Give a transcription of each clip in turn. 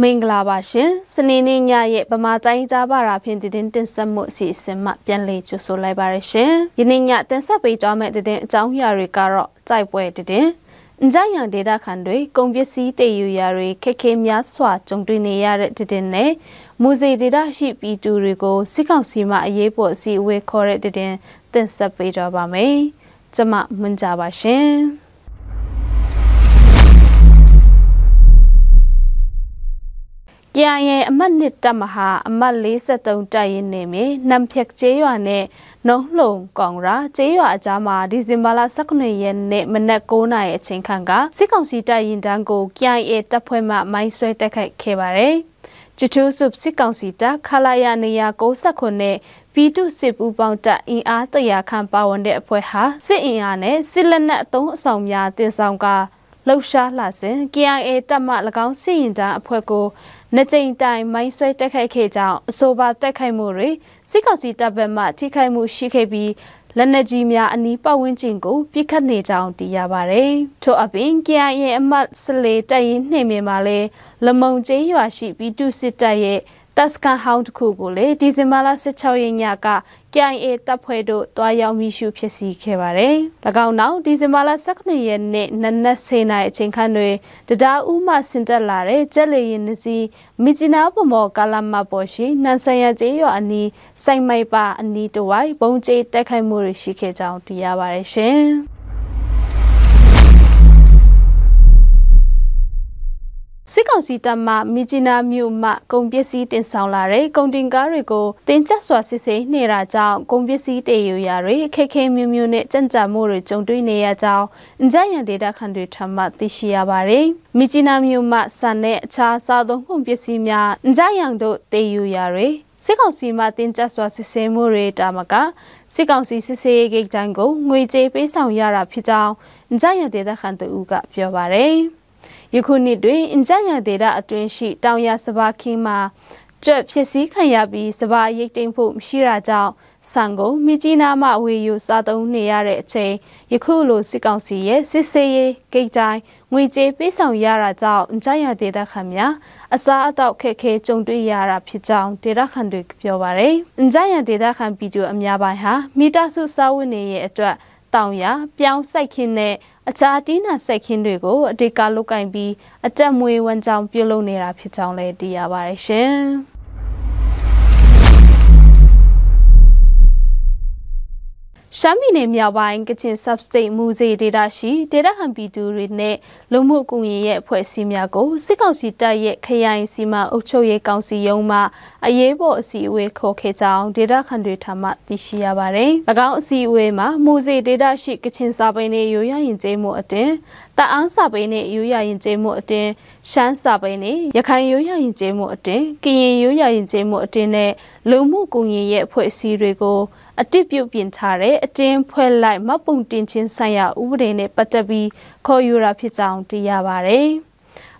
မင်္ဂလာပါရှင်စနေနေ့ညရဲ့ဗမာတိုင်းကြားပါတာဖြင့်တင်ဆက်မှုအစီအစဉ်မှပြန်လည်ကြိုဆိုလိုက်ပါရရှင်ယနေ့ညတင်ဆက်ပေးကြမယ့်တင်အကြောင်းအရာတွေကတော့စိုက်ပွဲတင်အကြရန်ဒေတာခန်တွေကုန်ပစ္စည်းတည်ယူရာတွေခက်ခဲများစွာကြုံတွေ့နေရတဲ့တင်နဲ့မူစေဒေတာရှိပြည်သူတွေကိုစစ်ကောင်စီမှအရေးပေါ်အစည်းအဝေးခေါ်တဲ့တင်ဆက်ပေးကြပါမယ်ကျမမွန်ကြပါရှင်ရဲ့အမှတ်1တပ်မဟာအမှတ်43တပ်ရင်းနေမြေနံဖြက်ကျေးရွာနဲ့နှုံးလုံကောင်ရာကျေးရွာအကြားမှာဒီဇင်ဘာလ19ရက်နေ့မနက်9:00နာရီအချိန်ခန့်ကစစ်ကောင်စီတပ်ရင်တန်းကို KIA တပ်ဖွဲ့မှမိုင်းဆွဲတိုက်ခိုက်ခဲ့ပါတယ်။ကျထူးစုစစ်ကောင်စီတပ်ခလာရနေရ69နဲ့ပြည်သူစစ်ပူးပေါင်းတပ်အင်အား100ခန့်ပါဝင်တဲ့အဖွဲ့ဟာစစ်အင်အားနဲ့စစ်လက်နက်အသုံးအဆောင်များတင်ဆောင်ကလှုပ်ရှားလာစဉ် KIA တပ်မှ၎င်းစစ်ရင်တန်းအဖွဲ့ကိုနှစ်ကြိမ်တိုင်မိုင်းဆွဲတိုက်ခိုက်ခဲ့ကြောင်းအဆိုပါတိုက်ခိုက်မှုတွေစစ်ကောင်စီတပ်ဘက်မှထိခိုက်မှုရှိခဲ့ပြီးလက်နက်ကြီးများအနီးပတ်ဝန်းကျင်ကိုပစ်ခတ်နေကြောင်းသိရပါတယ်။ထို့အပြင် KIA အမှတ်14တပ်ရင်းနှင့်မြေမှာလည်းလမုံကျေးရွာရှိပြည်သူစစ်တပ်ရဲ့တပ်စခန်းဟောင်းတစ်ခုကိုလည်းဒီဇင်ဘာလ16ရက်ညက KIA တပ်ဖွဲ့တို့တွားရောက်မိရှုဖြစ်စီခဲ့ပါတယ်။၎င်းနောက်ဒီဇင်ဘာလ19ရက်နေ့နနက်10:00နာရီအချိန်ခန့်တွင်တရားဥမှဆင်တက်လာတဲ့ကျက်လေရင်နစီမီဂျီနာဗမော်ကာလာမပေါ်ရှိနန်ဆန်ရကျေးရွာအနီးစိုက်မိုက်ပါအနီးတဝိုက်ဘုံကျဲတိုက်ခိုက်မှုတွေရှိခဲ့ကြောင်းသိရပါတယ်ရှင်။စစ်ကောင်စီတပ်မှမီဂျီနာမြို့မှကုန်ပစ္စည်းတင်ဆောင်လာတဲ့ကုန်တင်ကားတွေကိုတင်ကျပ်စွာစစ်ဆေးနေတာကြောင့်ကုန်ပစ္စည်းတည်ယူရာတွေခက်ခဲမျိုးမျိုးနဲ့ကြံ့ကြာမှုတွေကြုံတွေ့နေရကြောင်းအကြရန်ဒေတာခန်တွေထမှသိရှိရပါတယ်။မီဂျီနာမြို့မှဆန်တဲ့အခြားစားသုံးကုန်ပစ္စည်းများအကြရန်တို့တည်ယူရာတွေစစ်ကောင်စီမှတင်ကျပ်စွာစစ်ဆေးမှုတွေတာမကစစ်ကောင်စီစစ်ဆေးရေးဂိတ်တိုင်းကိုငွေကြေးပေးဆောင်ရတာဖြစ်ကြောင်းအကြရန်ဒေတာခန်တို့ကပြောပါတယ်။ယခုနှစ်တွင်အင်ဂျန်ရဒေတာအတွင်းရှိတောင်ရစဘာခင်းမှာကြွက်ဖြစ်စည်းခံရပြီးစဘာရိတ်သိမ်းဖို့မရှိတာကြောင့်ဆန်ကိုမြကြီးနားမှဝေယူစားသုံးနေရတဲ့အချိန်ယခုလိုစစ်ကောင်စီရဲ့စစ်ဆေးရေးဂိတ်တိုင်းငွေကြေးပေးဆောင်ရတာကြောင့်အင်ဂျန်ရဒေတာခန်များအစားအသောက်ခက်ခဲကြုံတွေ့ရတာဖြစ်ကြောင်းဒေတာခန်တွေပြောပါတယ်အင်ဂျန်ရဒေတာခန်ပြည်သူအများပိုင်းဟာမိသားစုစားဝတ်နေရဲ့အတွက်တောင်ရပြောင်းစိုက်ခင်းနဲ့အခြားတီးနာစိုက်ခင်းတွေကိုအတိတ်ကလုတ်ကင်ပြီးအတက်မွေးဝမ်းကြောင်းပြုလုပ်နေတာဖြစ်ကြောင်းလည်းသိရပါတယ်ရှင်။ရှမ်းပြည်နယ်မြောက်ပိုင်းကချင် Sub-State မူစေဒေတာရှိဒေတာဟန်ပြည်သူတွေနဲ့လူမှုကူညီရေးအဖွဲ့အစည်းများကိုစစ်ကောင်စီတပ်ရဲ့ခရိုင်စီမံအုပ်ချုပ်ရေးကောင်စီရုံးမှအရေးပေါ်အစည်းအဝေးခေါ်ခဲ့ကြောင်းဒေတာခန်တွေထမှသိရှိရပါတယ်။၎င်းအစည်းအဝေးမှာမူစေဒေတာရှိကချင်စာပေနဲ့ရိုးရာယဉ်ကျေးမှုအတင်းတအန်းစာပေနဲ့ရိုးရာယဉ်ကျေးမှုအတင်းရှမ်းစာပေနဲ့ရခိုင်ရိုးရာယဉ်ကျေးမှုအတင်းကရင်ရိုးရာယဉ်ကျေးမှုအတင်းနဲ့လူမှုကူညီရေးအဖွဲ့အစည်းတွေကိုအတစ်ပြုတ်ပြင်ထားတဲ့အတင်းဖွဲ့လိုက်မပုံတင်ချင်းဆိုင်ရာဥပဒေနဲ့ပတ်သက်ပြီးခေါ်ယူတာဖြစ်ကြောင်းသိရပါတယ်။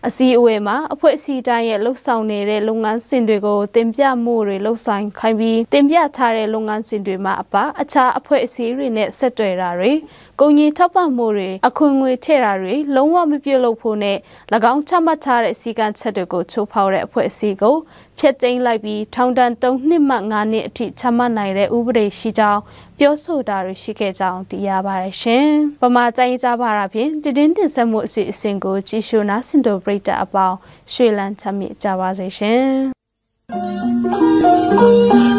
အစည်းအဝေးမှာအဖွဲ့အစည်းတိုင်းရဲ့လှုပ်ဆောင်နေတဲ့လုပ်ငန်းစဉ်တွေကိုတင်ပြမှုတွေလှုပ်ဆောင်ခိုင်းပြီးတင်ပြထားတဲ့လုပ်ငန်းစဉ်တွေမှာအပါအခြားအဖွဲ့အစည်းတွေနဲ့ဆက်သွယ်တာတွေကုန်ကြီးထောက်ပံ့မှုတွေအခွင့်အရေးထည့်တာတွေလုံးဝမပြုတ်လို့ဖို့နဲ့၎င်းချမှတ်ထားတဲ့စီကံချက်တွေကိုချိုးဖောက်တဲ့အဖွဲ့အစည်းကိုဖျက်သိမ်းလိုက်ပြီးထောင်ဒဏ်3နှစ်မှ9နှစ်အထိချမှတ်နိုင်တဲ့ဥပဒေရှိကြောင်းပြောဆိုတာတွေရှိခဲ့ကြောင်းသိရပါတယ်ရှင်။ပမာတိုင်းကြပါတာဖြင့်တင်ဆက်မှုအစီအစဉ်ကိုကြည့်ရှုနာဆင်တို့ပရိသတ်အပေါင်းရွှေလန်းချမ်းမြေ့ကြပါစေရှင်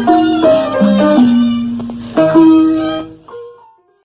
။